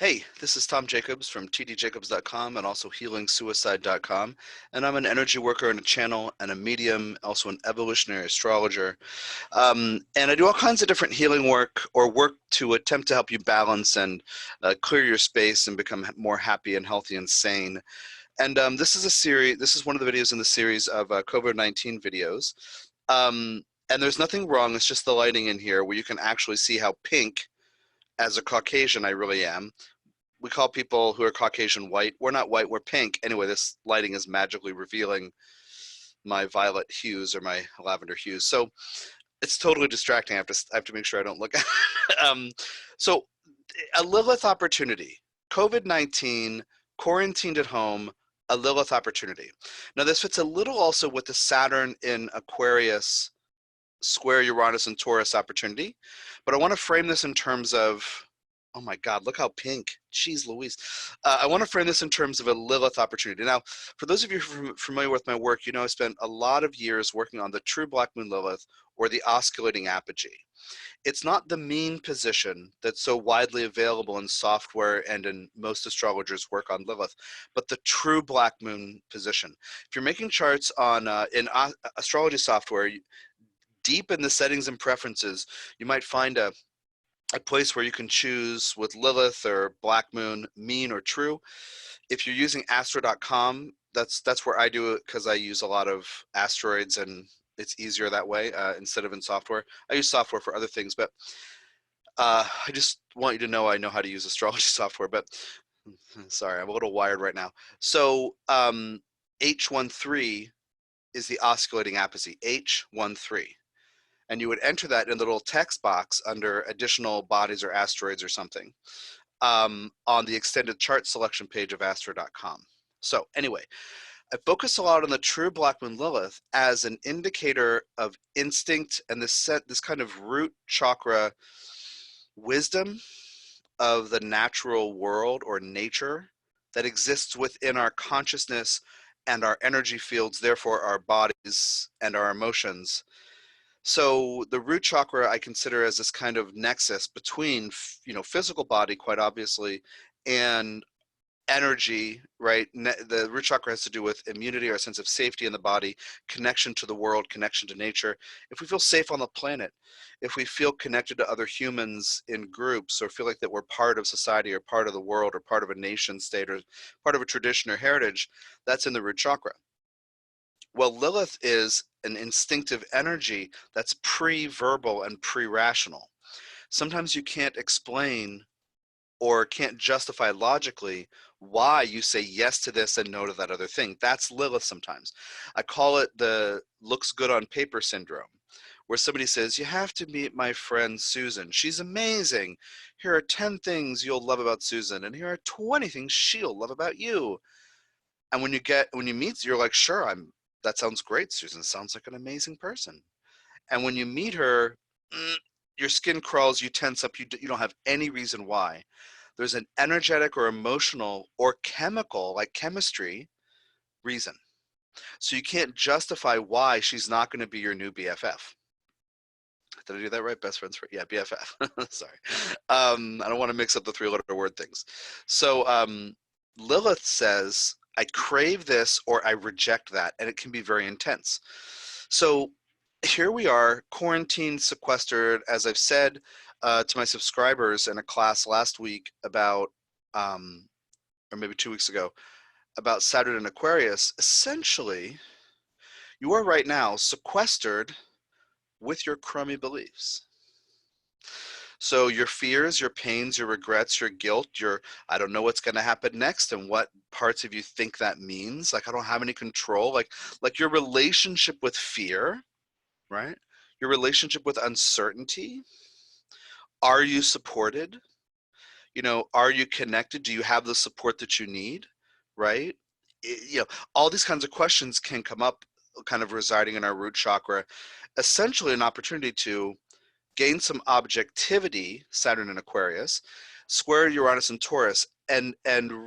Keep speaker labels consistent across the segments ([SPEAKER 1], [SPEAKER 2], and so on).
[SPEAKER 1] Hey, this is Tom Jacobs from tdjacobs.com and also healingsuicide.com. And I'm an energy worker and a channel and a medium, also an evolutionary astrologer. And I do all kinds of different healing work or work to attempt to help you balance and clear your space and become more happy and healthy and sane. And this is one of the videos in the series of COVID-19 videos. And there's nothing wrong, it's just the lighting in here where you can actually see how pink, as a Caucasian, I really am. We call people who are Caucasian white. We're not white, we're pink. Anyway, this lighting is magically revealing my violet hues or my lavender hues. So it's totally distracting. I have to make sure I don't look at it. So a Lilith opportunity, COVID-19, quarantined at home, a Lilith opportunity. Now this fits a little also with the Saturn in Aquarius square Uranus and Taurus opportunity, but I want to frame this in terms of, oh my God, look how pink. Jeez Louise. I want to frame this in terms of a Lilith opportunity. Now, for those of you who are familiar with my work, you know I spent a lot of years working on the true Black Moon Lilith or the osculating apogee. It's not the mean position that's so widely available in software and in most astrologers' work on Lilith, but the true Black Moon position. If you're making charts on in astrology software, deep in the settings and preferences, you might find a place where you can choose with Lilith or Black Moon, mean or true. If you're using astro.com, that's where I do it because I use a lot of asteroids and it's easier that way instead of in software. I use software for other things, but I just want you to know I know how to use astrology software, but sorry, I'm a little wired right now. So H13 is the osculating apogee, H13. And you would enter that in the little text box under additional bodies or asteroids or something on the extended chart selection page of astro.com. So anyway, I focus a lot on the true Black Moon Lilith as an indicator of instinct and this kind of root chakra wisdom of the natural world or nature that exists within our consciousness and our energy fields, therefore our bodies and our emotions. So the root chakra I consider as this kind of nexus between, physical body, quite obviously, and energy, right? The root chakra has to do with immunity, our sense of safety in the body, connection to the world, connection to nature. If we feel safe on the planet, if we feel connected to other humans in groups or feel like that we're part of society or part of the world or part of a nation state or part of a tradition or heritage, that's in the root chakra. Well, Lilith is an instinctive energy that's pre-verbal and pre-rational. Sometimes you can't explain or can't justify logically why you say yes to this and no to that other thing. That's Lilith sometimes. I call it the looks good on paper syndrome, where somebody says, you have to meet my friend Susan. She's amazing. Here are 10 things you'll love about Susan, and here are 20 things she'll love about you. And when you meet, you're like, sure, that sounds great. Susan sounds like an amazing person. And when you meet her, your skin crawls, you tense up, you don't have any reason why. There's an energetic or emotional or chemical, like chemistry, reason. So you can't justify why she's not going to be your new BFF. Did I do that right? Best friends for, yeah, BFF. Sorry. I don't want to mix up the 3-letter word things. So Lilith says, I crave this or I reject that, and it can be very intense. So here we are, quarantined, sequestered, as I've said to my subscribers in a class last week about, or maybe 2 weeks ago, about Saturn and Aquarius. Essentially, you are right now sequestered with your crummy beliefs. So your fears, your pains, your regrets, your guilt, I don't know what's going to happen next and what parts of you think that means. Like, I don't have any control. Like your relationship with fear, right? Your relationship with uncertainty. Are you supported? Are you connected? Do you have the support that you need, right? All these kinds of questions can come up kind of residing in our root chakra. Essentially an opportunity to gain some objectivity, Saturn and Aquarius, square Uranus and Taurus, and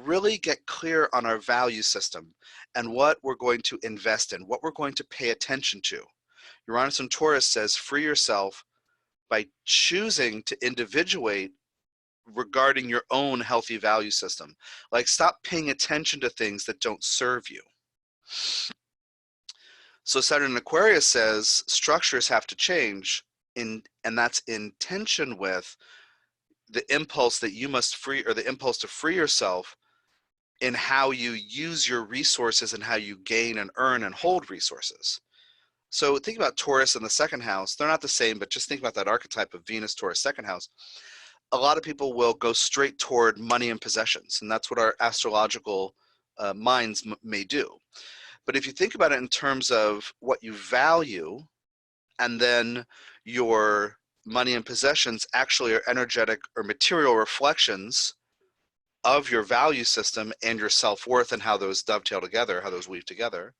[SPEAKER 1] really get clear on our value system and what we're going to invest in, what we're going to pay attention to. Uranus and Taurus says free yourself by choosing to individuate regarding your own healthy value system. Like, stop paying attention to things that don't serve you. So Saturn in Aquarius says structures have to change, and that's in tension with the impulse that you must free, or the impulse to free yourself in how you use your resources and how you gain and earn and hold resources. So think about Taurus in the second house. They're not the same, but just think about that archetype of Venus, Taurus, second house. A lot of people will go straight toward money and possessions, and that's what our astrological minds may do. But if you think about it in terms of what you value, and then your money and possessions actually are energetic or material reflections of your value system and your self-worth, and how those dovetail together, how those weave together.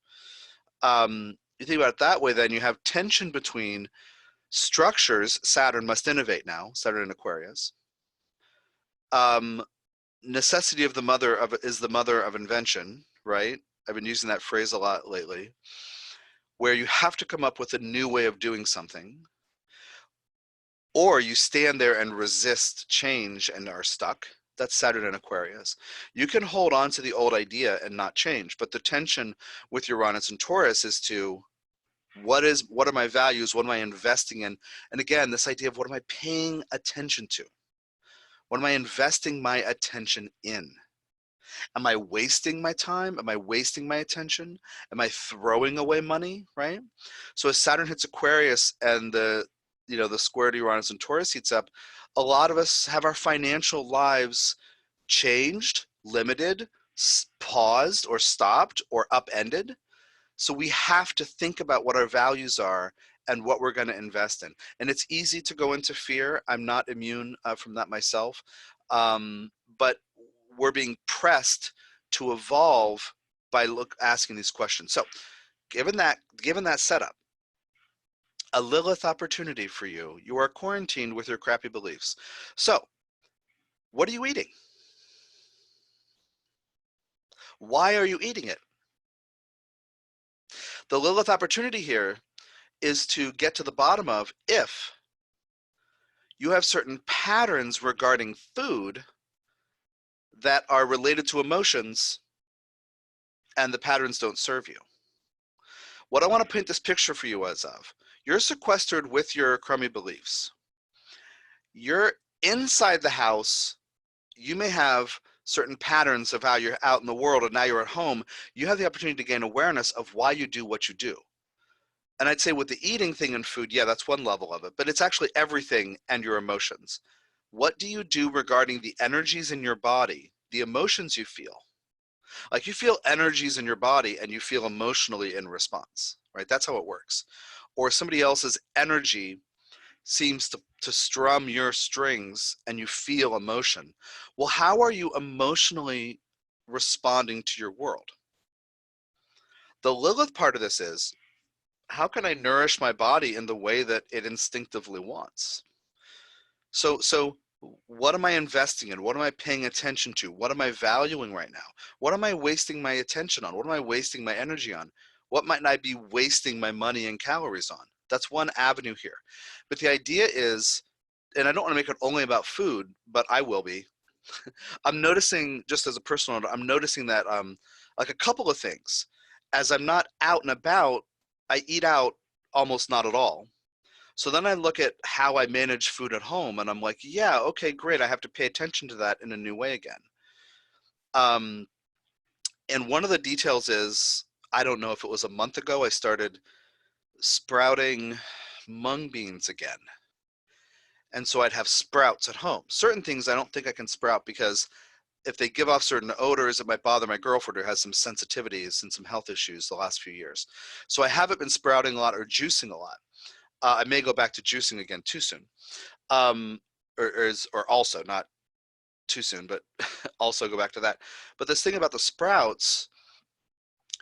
[SPEAKER 1] You think about it that way, then you have tension between structures. Saturn must innovate now, Saturn in Aquarius. Necessity of the mother of is the mother of invention, right? I've been using that phrase a lot lately, where you have to come up with a new way of doing something, or you stand there and resist change and are stuck. That's Saturn in Aquarius. You can hold on to the old idea and not change, but the tension with Uranus and Taurus is to what are my values? What am I investing in? And again, this idea of what am I paying attention to? What am I investing my attention in? Am I wasting my time? Am I wasting my attention? Am I throwing away money, right? So as Saturn hits Aquarius and the square to Uranus and Taurus heats up, a lot of us have our financial lives changed, limited, paused, or stopped, or upended. So we have to think about what our values are and what we're going to invest in. And it's easy to go into fear. I'm not immune from that myself. But we're being pressed to evolve by asking these questions. So given that setup, a Lilith opportunity for you. You are quarantined with your crappy beliefs. So what are you eating? Why are you eating it? The Lilith opportunity here is to get to the bottom of if you have certain patterns regarding food that are related to emotions and the patterns don't serve you. What I want to paint this picture for you as of, you're sequestered with your crummy beliefs. You're inside the house. You may have certain patterns of how you're out in the world, and now you're at home. You have the opportunity to gain awareness of why you do what you do. And I'd say with the eating thing and food, yeah, that's one level of it, but it's actually everything and your emotions. What do you do regarding the energies in your body, the emotions you feel? Like, you feel energies in your body and you feel emotionally in response, right? That's how it works. Or somebody else's energy seems to strum your strings and you feel emotion. Well, how are you emotionally responding to your world? The Lilith part of this is, how can I nourish my body in the way that it instinctively wants? So what am I investing in? What am I paying attention to? What am I valuing right now? What am I wasting my attention on? What am I wasting my energy on? What might I be wasting my money and calories on? That's one avenue here. But the idea is, and I don't want to make it only about food, but I will be. I'm noticing, just as a personal note, I'm noticing that like a couple of things. As I'm not out and about, I eat out almost not at all. So then I look at how I manage food at home and I'm like, yeah, okay, great. I have to pay attention to that in a new way again. And one of the details is, I don't know if it was a month ago, I started sprouting mung beans again. And so I'd have sprouts at home. Certain things I don't think I can sprout because if they give off certain odors, it might bother my girlfriend, who has some sensitivities and some health issues the last few years. So I haven't been sprouting a lot or juicing a lot. I may go back to juicing again too soon. Or also, not too soon, but also go back to that. But this thing about the sprouts,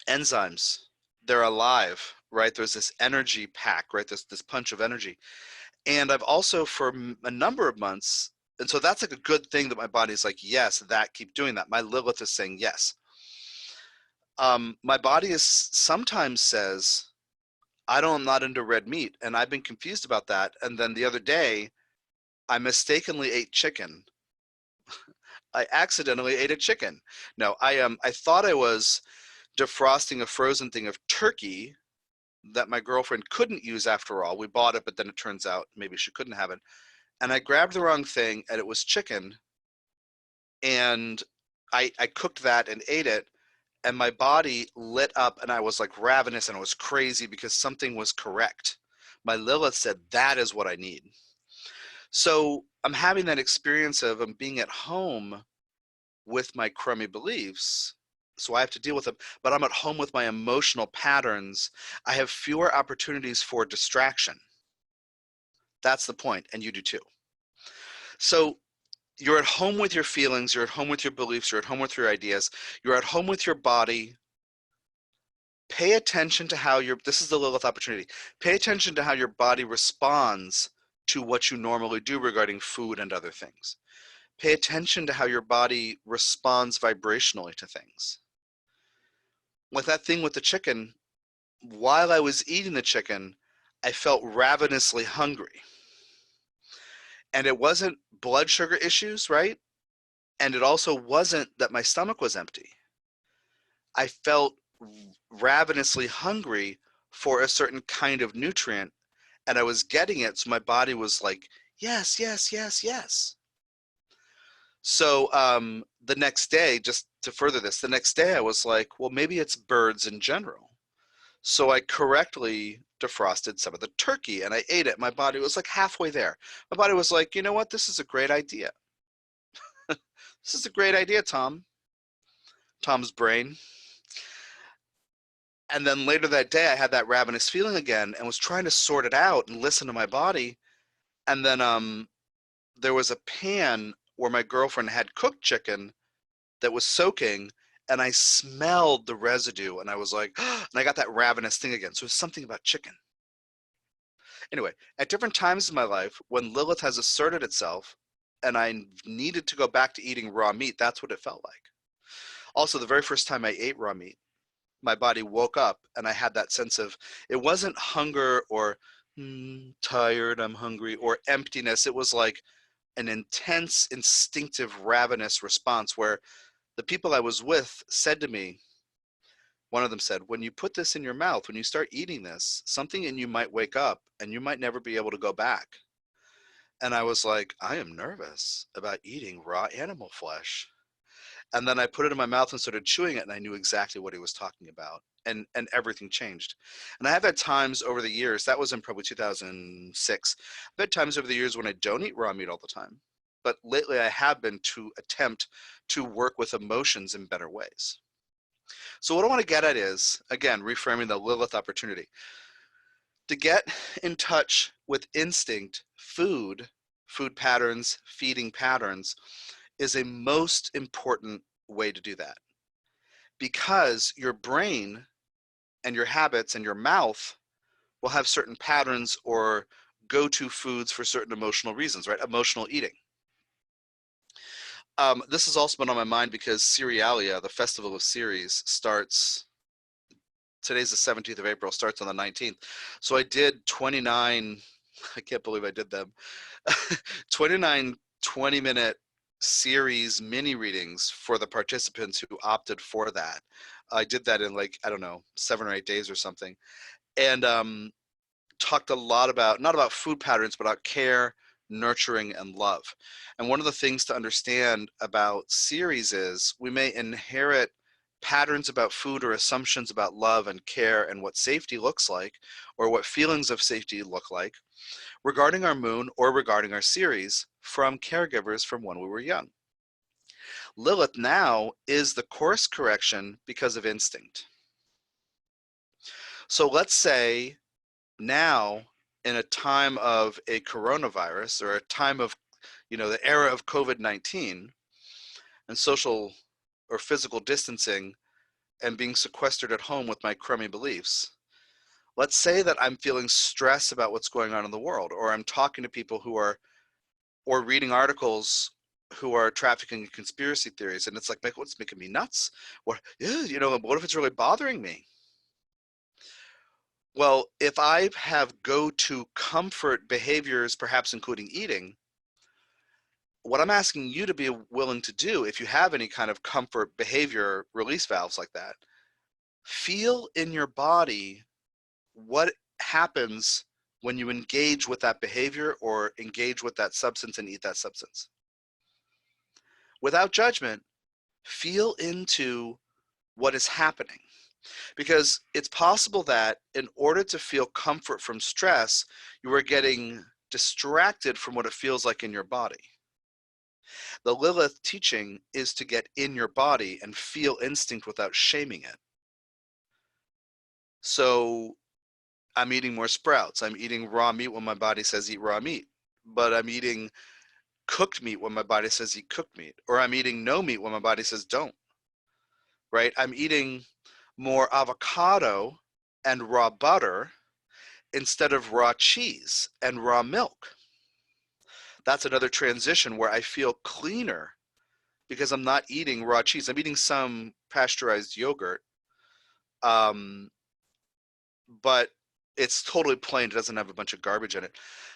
[SPEAKER 1] enzymes, they're alive, right? There's this energy pack, right? This punch of energy. And I've also, for a number of months, and so that's like a good thing that my body's like, yes, keep doing that. My Lilith is saying yes. My body sometimes says, I'm not into red meat. And I've been confused about that. And then the other day, I mistakenly ate chicken I accidentally ate a chicken. No, I thought I was defrosting a frozen thing of turkey that my girlfriend couldn't use after all. We bought it, but then it turns out maybe she couldn't have it. And I grabbed the wrong thing, and it was chicken. And I cooked that and ate it, and my body lit up, and I was like ravenous, and it was crazy because something was correct. My Lilith said, that is what I need. So I'm having that experience of I'm being at home with my crummy beliefs. So I have to deal with them, but I'm at home with my emotional patterns. I have fewer opportunities for distraction. That's the point, and you do too. So you're at home with your feelings, you're at home with your beliefs, you're at home with your ideas, you're at home with your body. Pay attention to how this is the Lilith opportunity. Pay attention to how your body responds to what you normally do regarding food and other things. Pay attention to how your body responds vibrationally to things. With that thing with the chicken, while I was eating the chicken, I felt ravenously hungry. And it wasn't blood sugar issues, right? And it also wasn't that my stomach was empty. I felt ravenously hungry for a certain kind of nutrient, and I was getting it, so my body was like, yes, yes, yes, yes. So the next day, just to further this, the next day I was like, well, maybe it's birds in general. So I correctly defrosted some of the turkey and I ate it. My body was like halfway there. My body was like, you know what? This is a great idea. This is a great idea, Tom. Tom's brain. And then later that day, I had that ravenous feeling again and was trying to sort it out and listen to my body. And then there was a pan where my girlfriend had cooked chicken that was soaking, and I smelled the residue, and I was like, and I got that ravenous thing again. So it's something about chicken. Anyway, at different times in my life, when Lilith has asserted itself and I needed to go back to eating raw meat, that's what it felt like. Also, the very first time I ate raw meat, my body woke up and I had that sense of, it wasn't hunger or tired, I'm hungry, or emptiness. It was like an intense, instinctive, ravenous response where the people I was with said to me, one of them said, when you put this in your mouth, when you start eating this, something in you might wake up and you might never be able to go back. And I was like, I am nervous about eating raw animal flesh. And then I put it in my mouth and started chewing it, and I knew exactly what he was talking about. And everything changed. And I have had times over the years, that was in probably 2006, I've had times over the years when I don't eat raw meat all the time. But lately I have been to attempt to work with emotions in better ways. So what I want to get at is, again, reframing the Lilith opportunity. To get in touch with instinct, food patterns, feeding patterns, is a most important way to do that. Because your brain and your habits and your mouth will have certain patterns or go-to foods for certain emotional reasons, right? Emotional eating. This has also been on my mind because Cerealia, the Festival of Ceres, starts, today's the 17th of April, starts on the 19th. So I did 29, I can't believe I did them, 29 20-minute series mini readings for the participants who opted for that. I did that in like, I don't know, 7 or 8 days or something. And talked a lot about, not about food patterns, but about care, nurturing, and love. And one of the things to understand about Ceres is we may inherit patterns about food or assumptions about love and care and what safety looks like, or what feelings of safety look like, regarding our moon or regarding our Ceres from caregivers from when we were young. Lilith now is the course correction because of instinct. So let's say now, in a time of a coronavirus or a time of, the era of COVID-19 and social or physical distancing and being sequestered at home with my crummy beliefs, let's say that I'm feeling stress about what's going on in the world, or I'm talking to people who are, or reading articles who are trafficking in conspiracy theories, and it's like, what's making me nuts? What if it's really bothering me? Well, if I have go-to comfort behaviors, perhaps including eating, what I'm asking you to be willing to do, if you have any kind of comfort behavior release valves like that, feel in your body what happens when you engage with that behavior or engage with that substance and eat that substance. Without judgment, feel into what is happening. Because it's possible that in order to feel comfort from stress, you are getting distracted from what it feels like in your body. The Lilith teaching is to get in your body and feel instinct without shaming it. So I'm eating more sprouts. I'm eating raw meat when my body says eat raw meat. But I'm eating cooked meat when my body says eat cooked meat. Or I'm eating no meat when my body says don't. Right? I'm eating more avocado and raw butter instead of raw cheese and raw milk. That's another transition where I feel cleaner because I'm not eating raw cheese. I'm eating some pasteurized yogurt, but it's totally plain. It doesn't have a bunch of garbage in it.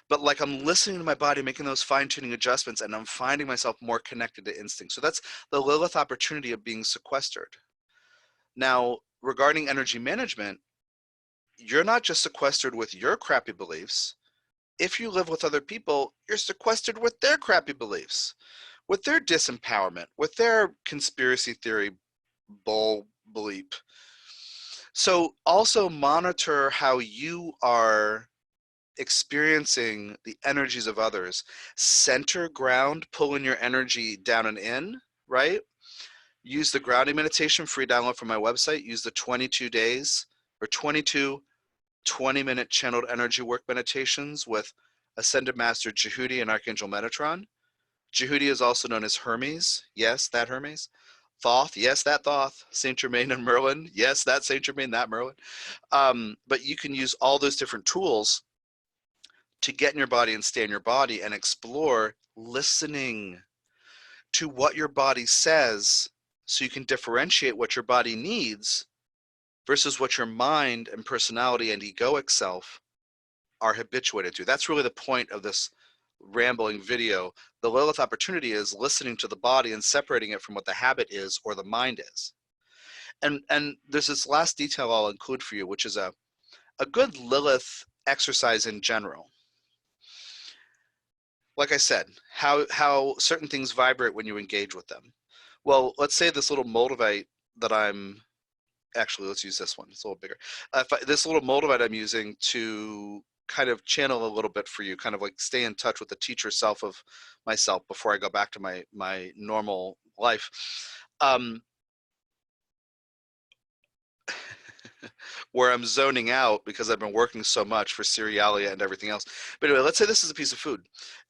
[SPEAKER 1] But like I'm listening to my body, making those fine-tuning adjustments, and I'm finding myself more connected to instinct. So that's the Lilith opportunity of being sequestered. Now, regarding energy management, you're not just sequestered with your crappy beliefs. If you live with other people, you're sequestered with their crappy beliefs, with their disempowerment, with their conspiracy theory bull bleep. So also monitor how you are experiencing the energies of others. Center, ground, pulling your energy down and in, right? Use the grounding meditation, free download from my website. Use the 22 days or 22 20-minute channeled energy work meditations with Ascended Master Jehudi and Archangel Metatron. Jehudi is also known as Hermes. Yes, that Hermes. Thoth. Yes, that Thoth. Saint Germain and Merlin. Yes, that Saint Germain, that Merlin. But you can use all those different tools to get in your body and stay in your body and explore listening to what your body says so you can differentiate what your body needs versus what your mind and personality and egoic self are habituated to. That's really the point of this rambling video. The Lilith opportunity is listening to the body and separating it from what the habit is or the mind is. And there's this last detail I'll include for you, which is a good Lilith exercise in general. Like I said, how certain things vibrate when you engage with them. Well, let's say this little moldavite that I'm actually, let's use this one. It's a little bigger. This little moldavite I'm using to kind of channel a little bit for you, kind of like stay in touch with the teacher self of myself before I go back to my normal life. Where I'm zoning out because I've been working so much for Cerealia and everything else. But anyway, let's say this is a piece of food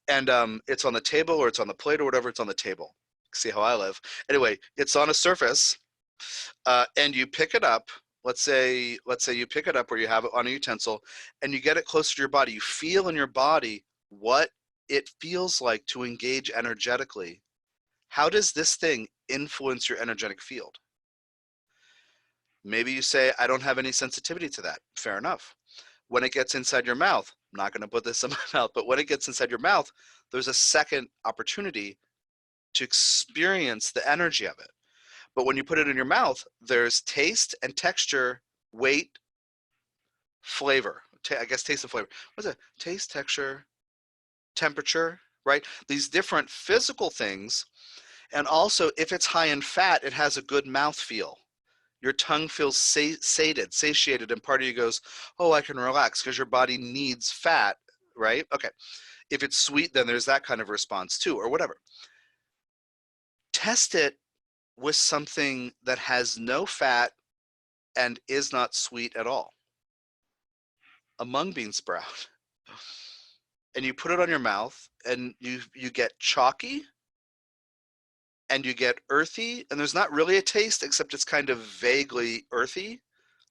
[SPEAKER 1] and it's on the table or it's on the plate or whatever, it's on the table. See how I live. Anyway, it's on a surface and you pick it up. Let's say you pick it up or you have it on a utensil and you get it closer to your body. You feel in your body what it feels like to engage energetically. How does this thing influence your energetic field? Maybe you say, I don't have any sensitivity to that. Fair enough. When it gets inside your mouth, I'm not going to put this in my mouth, but when it gets inside your mouth, there's a second opportunity to experience the energy of it. But when you put it in your mouth, there's taste and texture, weight, flavor. I guess taste and flavor. What's it? Taste, texture, temperature, right? These different physical things. And also, if it's high in fat, it has a good mouth feel. Your tongue feels satiated, and part of you goes, oh, I can relax because your body needs fat, right? Okay. If it's sweet, then there's that kind of response too, or whatever. Test it with something that has no fat and is not sweet at all. A mung bean sprout. And you put it on your mouth and you get chalky and you get earthy, and there's not really a taste except it's kind of vaguely earthy,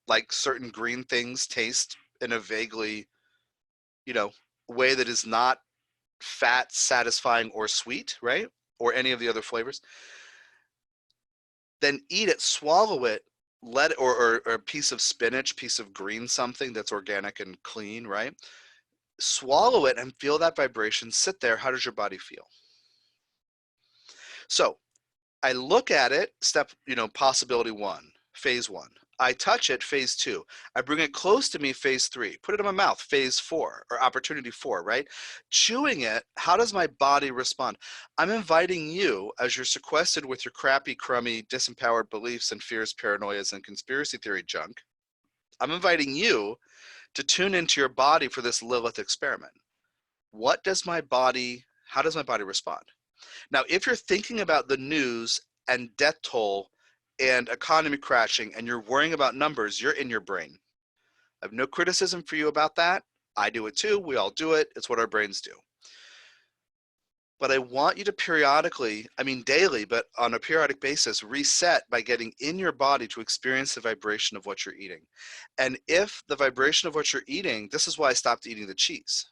[SPEAKER 1] like certain green things taste in a vaguely, way that is not fat, satisfying, or sweet, right? Or any of the other flavors. Then eat it, swallow it, let it, or a piece of spinach, piece of green something that's organic and clean, right? Swallow it and feel that vibration. Sit there. How does your body feel? So I look at it, possibility 1, phase 1. I touch it, phase 2. I bring it close to me, phase 3. Put it in my mouth, phase 4, or opportunity 4, right? Chewing it, how does my body respond? I'm inviting you, as you're sequestered with your crappy, crummy, disempowered beliefs and fears, paranoias, and conspiracy theory junk. I'm inviting you to tune into your body for this Lilith experiment. How does my body respond? Now, if you're thinking about the news and death toll and economy crashing and you're worrying about numbers, you're in your brain. I have no criticism for you about that. I do it too. We all do it. It's what our brains do. But I want you to periodically, daily, but on a periodic basis, reset by getting in your body to experience the vibration of what you're eating. And if the vibration of what you're eating, this is why I stopped eating the cheese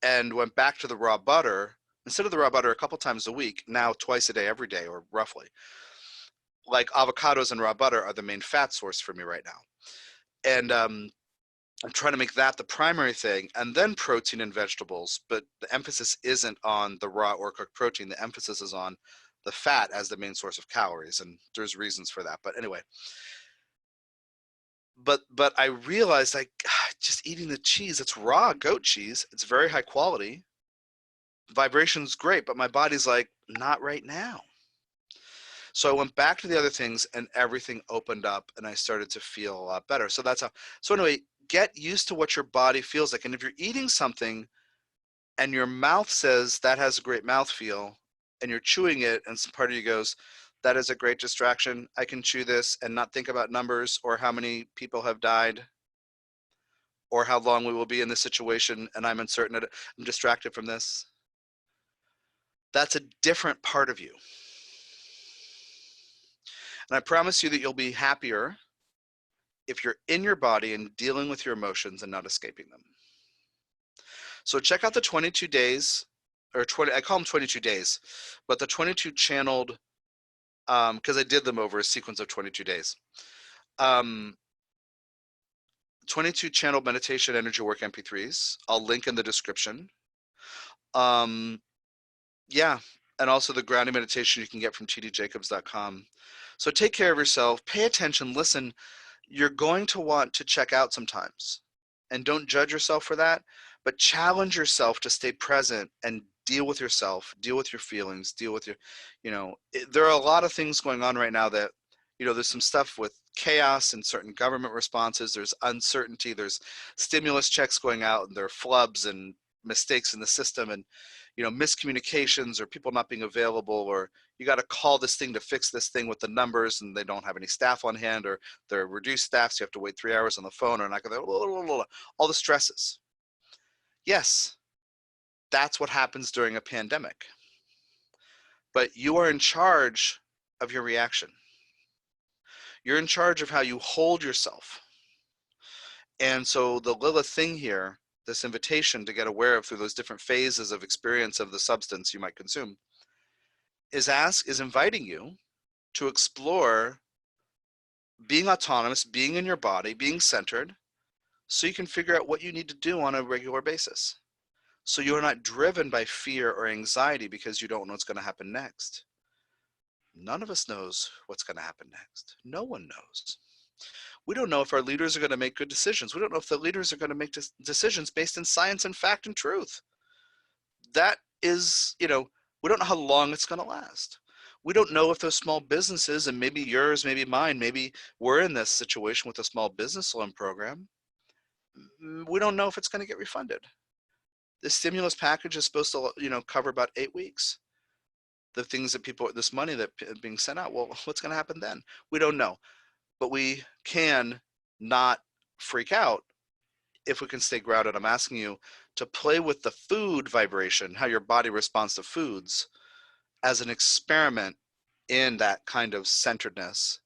[SPEAKER 1] and went back to the raw butter. Instead of the raw butter a couple times a week, now twice a day, every day, or roughly. Like avocados and raw butter are the main fat source for me right now. And I'm trying to make that the primary thing, and then protein and vegetables. But the emphasis isn't on the raw or cooked protein. The emphasis is on the fat as the main source of calories. And there's reasons for that. But anyway, but I realized just eating the cheese, it's raw goat cheese. It's very high quality. Vibration's great, but my body's like, not right now. So I went back to the other things and everything opened up and I started to feel a lot better. So that's how, so anyway, get used to what your body feels like. And if you're eating something and your mouth says that has a great mouthfeel and you're chewing it and some part of you goes, that is a great distraction. I can chew this and not think about numbers or how many people have died or how long we will be in this situation and I'm uncertain, I'm distracted from this. That's a different part of you. And I promise you that you'll be happier if you're in your body and dealing with your emotions and not escaping them. So check out the 22 days, or 20, I call them 22 days, but the 22 channeled, because I did them over a sequence of 22 days. 22 channeled meditation energy work MP3s. I'll link in the description. Yeah, and also the grounding meditation you can get from tdjacobs.com. So take care of yourself, pay attention, listen. You're going to want to check out sometimes, and don't judge yourself for that, but challenge yourself to stay present and deal with yourself, deal with your feelings, deal with your, there are a lot of things going on right now that, there's some stuff with chaos and certain government responses, there's uncertainty, there's stimulus checks going out and there are flubs and mistakes in the system and, miscommunications or people not being available, or you got to call this thing to fix this thing with the numbers and they don't have any staff on hand, or they're reduced staff, so you have to wait 3 hours on the phone, or not going to, all the stresses. Yes, that's what happens during a pandemic. But you are in charge of your reaction. You're in charge of how you hold yourself. And so the Lilith thing here, this invitation to get aware of through those different phases of experience of the substance you might consume, is inviting you to explore being autonomous, being in your body, being centered, so you can figure out what you need to do on a regular basis. So you're not driven by fear or anxiety because you don't know what's going to happen next. None of us knows what's going to happen next. No one knows. We don't know if our leaders are going to make good decisions. We don't know if the leaders are going to make decisions based in science and fact and truth. That is, we don't know how long it's going to last. We don't know if those small businesses, and maybe yours, maybe mine, maybe we're in this situation with a small business loan program. We don't know if it's going to get refunded. The stimulus package is supposed to, cover about 8 weeks. The things that this money that being sent out, well, what's going to happen then? We don't know. But we can not freak out if we can stay grounded. I'm asking you to play with the food vibration, how your body responds to foods, as an experiment in that kind of centeredness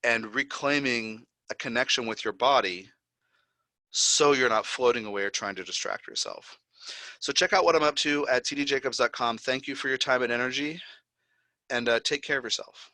[SPEAKER 1] and reclaiming a connection with your body so you're not floating away or trying to distract yourself. So check out what I'm up to at tdjacobs.com. Thank you for your time and energy, and take care of yourself.